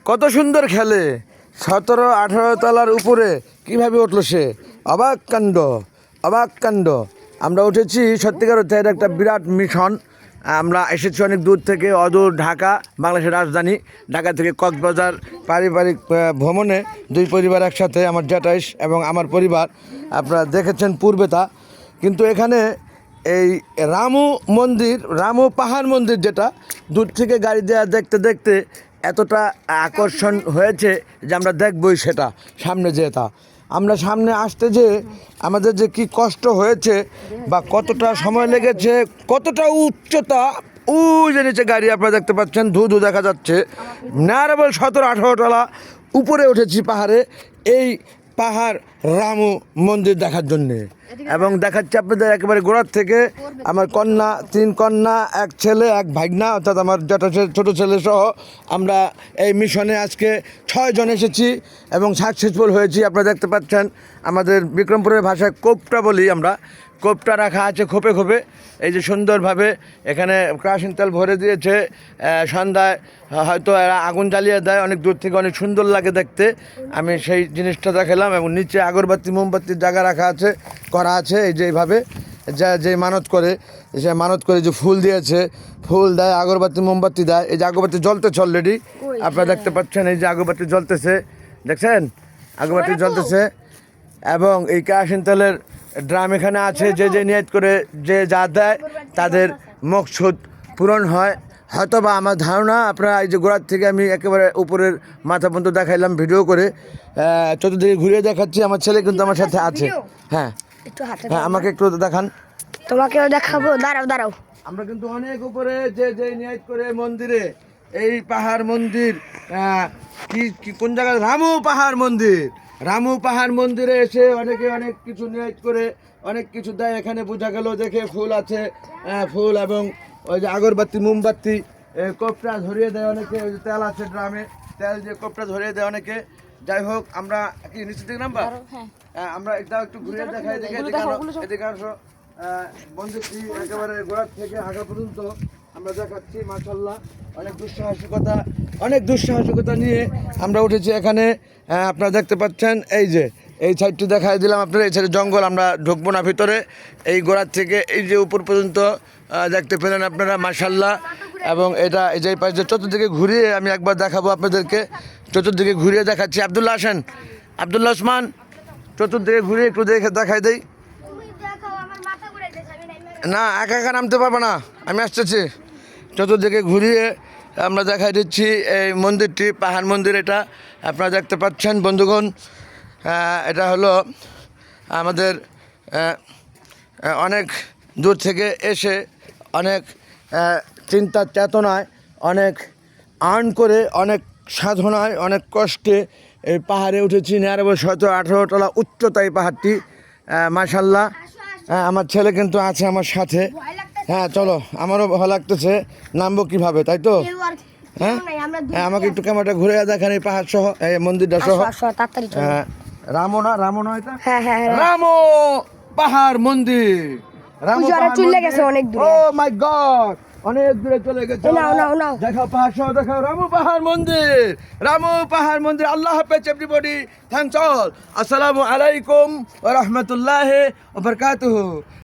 কত সুন্দর খেলে, 17-18 তলার উপরে কিভাবে উঠলো সে, অবাক কাণ্ড, অবাক কাণ্ড। আমরা উঠেছি সত্যিকার অর্থে এটা একটা বিরাট মিশন। আমরা এসেছি অনেক দূর থেকে, অদূর ঢাকা, বাংলাদেশের রাজধানী ঢাকা থেকে কক্সবাজার পারিবারিক ভ্রমণে, দুই পরিবার একসাথে, আমার জ্যাঠাইশ এবং আমার পরিবার। আপনারা দেখেছেন পূর্বে তা, কিন্তু এখানে এই রামু মন্দির, রামু পাহাড় মন্দির, যেটা দূর থেকে গাড়ি দেওয়া দেখতে দেখতে এতটা আকর্ষণ হয়েছে যে আমরা দেখবই সেটা সামনে যেটা। আমরা সামনে আসতে যে আমাদের যে কি কষ্ট হয়েছে বা কতটা সময় লেগেছে, কতটা উচ্চতা, ওই যে নিচে গাড়ি আপনারা দেখতে পাচ্ছেন, ধু ধু দেখা যাচ্ছে, নারাবল 17-18 তলা উপরে উঠেছি পাহাড়ে, এই পাহাড় রামু মন্দির দেখার জন্যে। এবং দেখাচ্ছি আপনাদের একেবারে গোড়ার থেকে। আমার কন্যা, 3 কন্যা, 1 ছেলে, 1 ভাগনা, অর্থাৎ আমার যেটা ছোটো ছেলে সহ আমরা এই মিশনে আজকে 6 জন এসেছি এবং সাকসেসফুল হয়েছি। আপনারা দেখতে পাচ্ছেন আমাদের বিক্রমপুরের ভাষায় কোপটা বলি আমরা, কোপটা রাখা আছে খোপে খোপে। এই যে সুন্দরভাবে এখানে কেরোসিন তেল ভরে দিয়েছে, সন্ধ্যায় হয়তো এরা আগুন জ্বালিয়ে দেয়, অনেক দূর থেকে অনেক সুন্দর লাগে দেখতে। আমি সেই জিনিসটা দেখালাম এবং নিচে আগরবাতি মোমবাতির জায়গা রাখা আছে, করা আছে। এই যে এইভাবে যে মানত করে, সে মানত করে যে ফুল দিয়েছে, ফুল দেয়, আগরবাতি মোমবাতি দেয়। এই যে আগরবাতি জ্বলতেছে অলরেডি, আপনারা দেখতে পাচ্ছেন, এই যে আগরবাতি জ্বলতেছে, দেখছেন আগরবাতি জ্বলতেছে। এবং এই কেরোসিন তেলের ড্রাম এখানে আছে, যে নিয়ত করে যে যা দেয় তাদের মকসুদ পূরণ হয় হয়তো বা। আমার ধারণা, আপনারা এই যে গোড়ার থেকে আমি একেবারে উপরের মাথা পর্যন্ত দেখাইলাম ভিডিও করে, চতুর্দিকে ঘুরিয়ে দেখাচ্ছি। আমার ছেলে কিন্তু আমার সাথে আছে। হ্যাঁ হ্যাঁ, আমাকে একটু দেখান। তোমাকেও দেখাবো, দাঁড়াও দাঁড়াও। আমরা কিন্তু অনেক উপরে যে নিয়ত করে মন্দিরে, এই পাহাড় মন্দির, কি কোন জায়গায়, রামু পাহাড় মন্দির, রামু পাহাড় মন্দিরে এসে অনেকে অনেক কিছু নিয়ত করে অনেক কিছু দেয়। এখানে বোঝা গেল, দেখে ফুল আছে, ফুল এবং ওই যে আগরবাতি মোমবাতি, কোপটা ধরিয়ে দেয় অনেকে, ওই যে তেল আছে ড্রামে, তেল দিয়ে কোপটা ধরিয়ে দেয় অনেকে। যাই হোক, আমরা কি নিচে দিক নাম্বার, আমরা একটু ঘুরিয়ে দেখাই, এদিকে আসো। মন্দিরটি একেবারে গোড়ার থেকে আগা পর্যন্ত আমরা দেখাচ্ছি। মাশাআল্লাহ, অনেক দুঃসাহসিকতা নিয়ে আমরা উঠেছি এখানে। আপনারা দেখতে পাচ্ছেন, এই যে এই সাইডটি দেখাই দিলাম আপনারা। এই সাইডে জঙ্গল, আমরা ঢুকবো না ভিতরে। এই গোড়ার থেকে এই যে উপর পর্যন্ত দেখতে পেলেন আপনারা, মাশাআল্লাহ। এবং এটা এই যে পাশে চতুর্দিকে ঘুরিয়ে আমি একবার দেখাবো আপনাদেরকে, চতুর্দিকে ঘুরিয়ে দেখাচ্ছি। আব্দুল্লাহ আসেন, আব্দুল্লাহ ওসমান, চতুর্দিকে ঘুরিয়ে একটু দেখাই দেই। না, একা একা নামতে পারবো না, আমি আসতেছি। চতুর্দিকে ঘুরিয়ে আমরা দেখাই দিচ্ছি এই মন্দিরটি, পাহাড় মন্দির এটা। আপনারা দেখতে পাচ্ছেন বন্ধুগণ, এটা হলো আমাদের অনেক দূর থেকে এসে, অনেক চিন্তার চেতনায়, অনেক আর্ন করে, অনেক সাধনায়, অনেক কষ্টে এই পাহাড়ে উঠেছি। নিয়ারবল 17-18 তলা উচ্চতা এই পাহাড়টি। মাশাআল্লাহ, আমার ছেলে কিন্তু আছে আমার সাথে। হ্যাঁ চলো, আমারও ভালো লাগতেছে। নামবো কিভাবে, তাই তো? হ্যাঁ, আমাকে একটু ক্যামেরাটা ঘুরে দেখান, এই পাহাড় সহ, এই মন্দিরটা সহ। রামো না, রামো না, এটা রামো পাহাড় মন্দির, রামো চলে গেছে অনেক দূরে। ও মাই গড, অনেক দূরে চলে গেছে। দেখো পাহাড় সহ, দেখো রামু পাহাড় মন্দির, রামু পাহাড় মন্দির। আল্লাহ হাফেজ এভরিবডি, থ্যাঙ্কস অল। আসসালামু আলাইকুম ওয়া রাহমাতুল্লাহি ওয়া বারাকাতুহু।